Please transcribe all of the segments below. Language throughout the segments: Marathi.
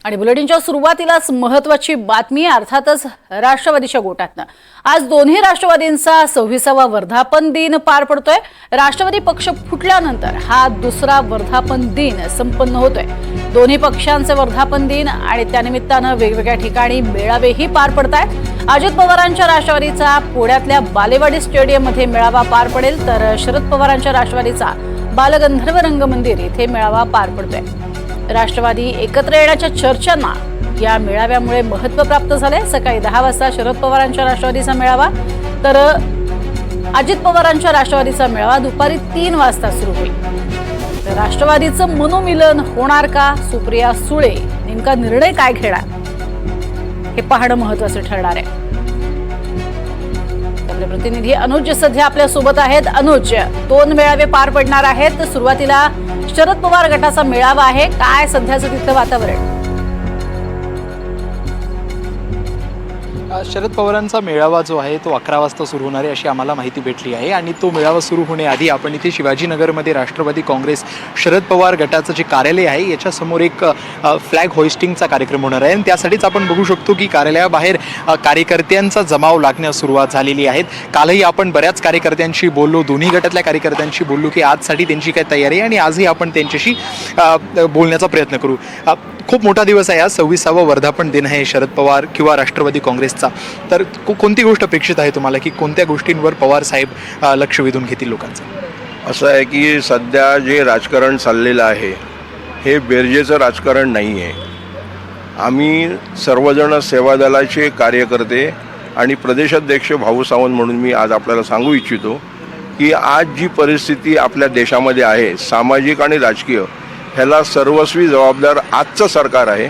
आणि बुलेटिनच्या सुरुवातीलाच महत्त्वाची बातमी अर्थातच राष्ट्रवादीच्या गोटातनं आज दोन्ही राष्ट्रवादींचा 26वा वर्धापन दिन पार पडतोय। राष्ट्रवादी पक्ष फुटल्यानंतर हा दुसरा वर्धापन दिन संपन्न होतोय। दोन्ही पक्षांचे वर्धापन दिन आणि त्यानिमित्तानं वेगवेगळ्या ठिकाणी मेळावेही पार पडतायत। अजित पवारांच्या राष्ट्रवादीचा पुण्यातल्या बालेवाडी स्टेडियम मध्ये मेळावा पार पडेल, तर शरद पवारांच्या राष्ट्रवादीचा बालगंधर्व रंगमंदिर इथे मेळावा पार पडतोय। राष्ट्रवादी एकत्र येण्याच्या चर्चांना या मेळाव्यामुळे महत्त्व प्राप्त झाले। सकाळी 10 वाजता शरद पवारांच्या राष्ट्रवादीचा मेळावा, तर अजित पवारांच्या राष्ट्रवादीचा मेळावा दुपारी 3 वाजता सुरू होईल। तर राष्ट्रवादीचं मनोमिलन होणार का? सुप्रिया सुळे नेमका निर्णय काय घेणार हे पाहणं महत्त्वाचं ठरणार आहे। आपले प्रतिनिधी अनुज सध्या आपल्या सोबत आहेत। अनुज, 2 मेळावे पार पडणार आहेत। सुरुवातीला शरद पवार गटाचा मेळावा आहे, काय सध्याचं तिथलं वातावरण? शरद पवारांचा मेळावा जो आहे तो 11 वाजता सुरू होणार आहे अशी आम्हाला माहिती भेटली आहे। आणि तो मेळावा सुरू होण्याआधी आपण इथे शिवाजीनगरमध्ये राष्ट्रवादी काँग्रेस शरद पवार गटाचं जे कार्यालय आहे याच्यासमोर एक फ्लॅग होइस्टिंगचा कार्यक्रम होणार आहे। आणि त्यासाठीच आपण बघू शकतो की कार्यालयाबाहेर कार्यकर्त्यांचा जमाव लागण्यास सुरुवात झालेली आहे। कालही आपण बऱ्याच कार्यकर्त्यांशी बोललो, दोन्ही गटातल्या कार्यकर्त्यांशी बोललो की आजसाठी त्यांची काय तयारी आहे, आणि आजही आपण त्यांच्याशी बोलण्याचा प्रयत्न करू। खूप मोठा दिवस आहे, आज 26वा वर्धापन दिन आहे शरद पवार किंवा राष्ट्रवादी काँग्रेसचा। तर कोणती गोष्ट अपेक्षित आहे तुम्हाला, की कोणत्या गोष्टींवर पवार साहेब लक्ष वेधून घेतील लोकांचं? असं आहे की सध्या जे राजकारण चाललेलं आहे हे बेरजेचं राजकारण नाही आहे। आम्ही सर्वजण सेवादलाचे कार्यकर्ते आणि प्रदेशाध्यक्ष भाऊ सावंत म्हणून मी आज आपल्याला सांगू इच्छितो की आज जी परिस्थिती आपल्या देशामध्ये आहे, सामाजिक आणि राजकीय, ह्याला सर्वस्वी जबाबदार आजचं सरकार आहे।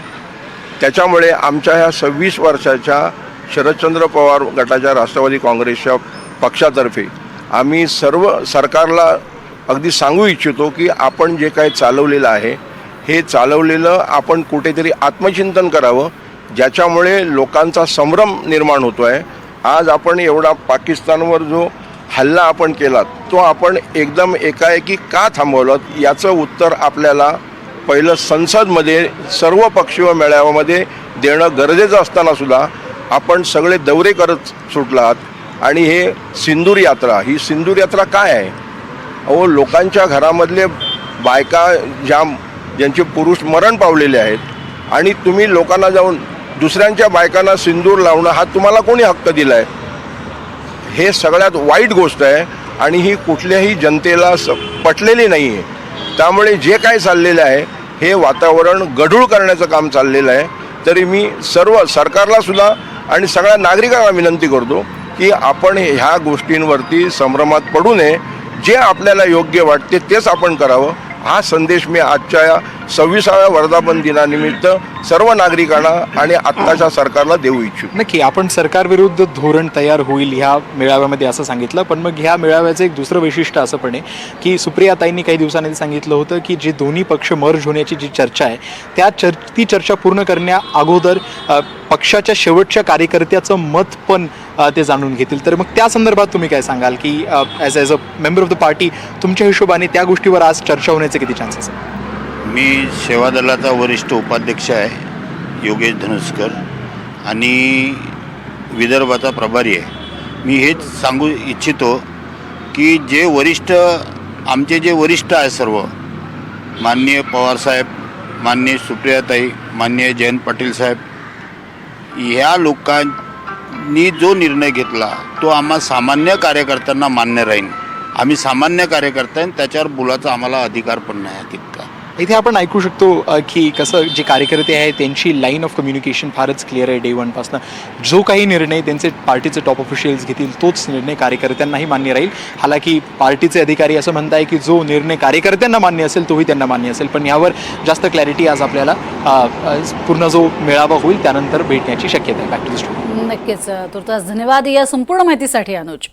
त्याच्यामुळे आमच्या ह्या 26 वर्षाच्या शरदचंद्र पवार गटाच्या राष्ट्रवादी काँग्रेसच्या पक्षातर्फे आम्ही सर्व सरकारला अगदी सांगू इच्छितो की आपण जे काही चालवलेलं आहे हे चालवलेलं आपण कुठेतरी आत्मचिंतन करावं, ज्याच्यामुळे लोकांचा संभ्रम निर्माण होतो आहे। आज आपण एवढा पाकिस्तानवर जो हल्ला आपण केला तो आपण एकदम एकाएकी का थांबवलं, याचं उत्तर आपल्याला पहिलं संसदमध्ये सर्वपक्षीय मेळाव्यामध्ये देणं गरजेचं असताना सुद्धा आपण सगळे दौरे करत सुटलात। आणि हे सिंदूर यात्रा, ही सिंदूर यात्रा काय आहे? अहो, लोकांच्या घरामधले बायका ज्यांचे पुरुष मरण पावलेले आहेत आणि तुम्ही लोकांना जाऊन दुसऱ्यांच्या बायकांना सिंदूर लावणं हा तुम्हाला कोणी हक्क दिला आहे? हे सगळ्यात वाईट गोष्ट आहे आणि ही कुठल्याही जनतेला पटलेली नाही आहे। त्यामुळे जे काय चाललेलं आहे हे वातावरण गढूळ करण्याचं काम चाललेलं आहे। तरी मी सर्व सरकारला सुद्धा आणि सगळ्या नागरिकांना विनंती करतो की आपण ह्या गोष्टींवरती संभ्रमात पडू नये, जे आपल्याला योग्य वाटते तेच आपण करावं। हा संदेश मी आजच्या या 26व्या वर्धापन दिनानिमित्त सर्व नागरिकांना आणि आत्ताच्या सरकारला देऊ इच्छितो। नक्की आपण सरकारविरुद्ध धोरण तयार होईल ह्या मेळाव्यामध्ये असं सांगितलं, पण मग ह्या मेळाव्याचं एक दुसरं वैशिष्ट्य असं पण आहे की सुप्रियाताईंनी काही दिवसांनी सांगितलं होतं की जे दोन्ही पक्ष मर्ज होण्याची जी चर्चा आहे ती चर्चा पूर्ण करण्या अगोदर पक्षाच्या शेवटच्या कार्यकर्त्याचं मत पण ते जाणून घेतील। तर मग त्या संदर्भात तुम्ही काय सांगाल की as a member of the party तुमच्या हिशोबाने त्या गोष्टीवर आज चर्चा होण्याचे किती चान्सेस आहेत? मी सेवादलाचा वरिष्ठ उपाध्यक्ष आहे योगेश धनुष्कर आणि विदर्भाचा प्रभारी आहे। मी हेच सांगू इच्छितो की आमचे जे वरिष्ठ आहे सर्व, माननीय पवारसाहेब, माननीय सुप्रियाताई, माननीय जयंत पाटील साहेब, ह्या लोकांनी जो निर्णय घेतला तो आम्हा सामान्य कार्यकर्त्यांना मान्य राहील। आम्ही सामान्य कार्यकर्ते आणि त्याच्यावर बोलायचा आम्हाला अधिकार पण नाही तितका। इथे आपण ऐकू शकतो की कसं जे कार्यकर्ते आहेत त्यांची लाईन ऑफ कम्युनिकेशन फारच क्लिअर आहे डे 1 पासून। जो काही निर्णय त्यांचे पार्टीचे टॉप ऑफिशियल्स घेतील तोच निर्णय कार्यकर्त्यांनाही मान्य राहील। हालाकी पार्टीचे अधिकारी असं म्हणत आहे की जो निर्णय कार्यकर्त्यांना मान्य असेल तोही त्यांना मान्य असेल, पण यावर जास्त क्लॅरिटी आज आपल्याला पूर्ण जो मेळावा होईल त्यानंतर भेटण्याची शक्यता आहे। Back to the studio. नक्कीच, तुर्तास धन्यवाद या संपूर्ण माहितीसाठी अनुज।